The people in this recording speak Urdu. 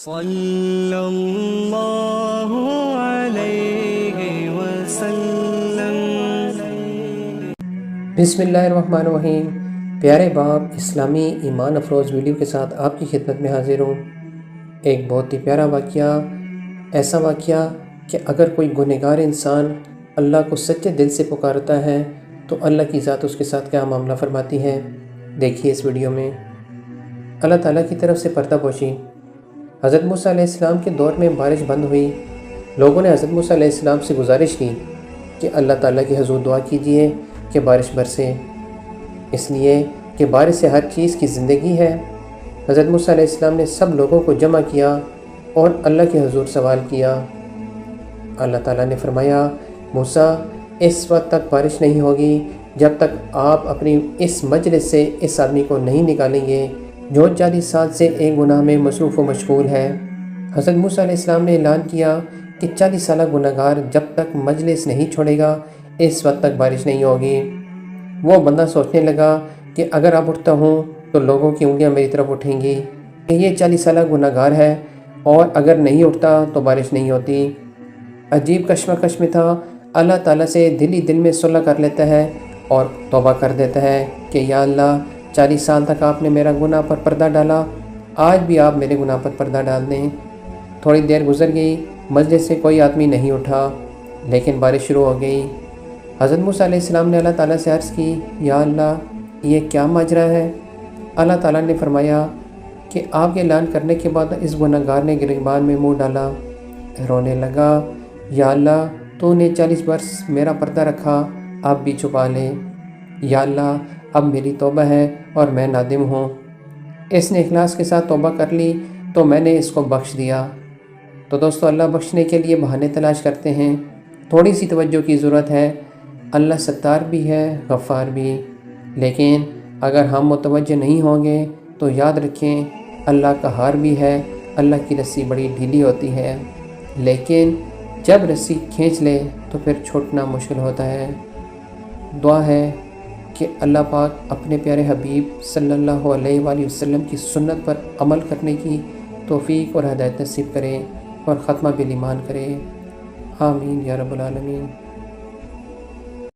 صلی اللہ علیہ وسلم۔ بسم اللہ الرحمن الرحیم۔ پیارے باپ اسلامی ایمان افروز ویڈیو کے ساتھ آپ کی خدمت میں حاضر ہوں۔ ایک بہت ہی پیارا واقعہ، ایسا واقعہ کہ اگر کوئی گنہگار انسان اللہ کو سچے دل سے پکارتا ہے تو اللہ کی ذات اس کے ساتھ کیا معاملہ فرماتی ہے، دیکھیے اس ویڈیو میں۔ اللہ تعالیٰ کی طرف سے پردہ پوشی۔ حضرت موسیٰ علیہ السلام کے دور میں بارش بند ہوئی۔ لوگوں نے حضرت موسیٰ علیہ السلام سے گزارش کی کہ اللہ تعالیٰ کی حضور دعا کیجئے کہ بارش برسے، اس لیے کہ بارش سے ہر چیز کی زندگی ہے۔ حضرت موسیٰ علیہ السلام نے سب لوگوں کو جمع کیا اور اللہ کے حضور سوال کیا۔ اللہ تعالیٰ نے فرمایا، موسیٰ اس وقت تک بارش نہیں ہوگی جب تک آپ اپنی اس مجلس سے اس آدمی کو نہیں نکالیں گے جو 40 سال سے ایک گناہ میں مصروف و مشغول ہے۔ حضرت موسیٰ علیہ السلام نے اعلان کیا کہ 40 سالہ گناہگار جب تک مجلس نہیں چھوڑے گا اس وقت تک بارش نہیں ہوگی۔ وہ بندہ سوچنے لگا کہ اگر اب اٹھتا ہوں تو لوگوں کی انگلیاں میری طرف اٹھیں گی کہ یہ 40 سالہ گناہگار ہے، اور اگر نہیں اٹھتا تو بارش نہیں ہوتی۔ عجیب کشمکش میں تھا۔ اللہ تعالیٰ سے دل ہی دل میں صلح کر لیتا ہے اور توبہ کر دیتا ہے کہ یا اللہ، 40 سال تک آپ نے میرا گناہ پر پردہ ڈالا، آج بھی آپ میرے گناہ پر پردہ ڈال دیں۔ تھوڑی دیر گزر گئی، مجلس سے کوئی آدمی نہیں اٹھا، لیکن بارش شروع ہو گئی۔ حضرت موسیٰ علیہ السلام نے اللہ تعالیٰ سے عرض کی، یا اللہ، یہ کیا ماجرا ہے؟ اللہ تعالیٰ نے فرمایا کہ آپ کے اعلان کرنے کے بعد اس گنہگار نے گریبان میں منہ ڈالا، رونے لگا، یا اللہ، تو نے 40 برس میرا پردہ رکھا، آپ بھی چھپا لے۔ یا اللہ، اب میری توبہ ہے اور میں نادم ہوں۔ اس نے اخلاص کے ساتھ توبہ کر لی تو میں نے اس کو بخش دیا۔ تو دوستو، اللہ بخشنے کے لیے بہانے تلاش کرتے ہیں، تھوڑی سی توجہ کی ضرورت ہے۔ اللہ ستار بھی ہے، غفار بھی، لیکن اگر ہم متوجہ نہیں ہوں گے تو یاد رکھیں اللہ قہار بھی ہے۔ اللہ کی رسی بڑی ڈھیلی ہوتی ہے، لیکن جب رسی کھینچ لے تو پھر چھوٹنا مشکل ہوتا ہے۔ دعا ہے کہ اللہ پاک اپنے پیارے حبیب صلی اللہ علیہ وآلہ وسلم کی سنت پر عمل کرنے کی توفیق اور ہدایت نصیب کرے اور ختمہ بالایمان کرے۔ آمین یا رب العالمین۔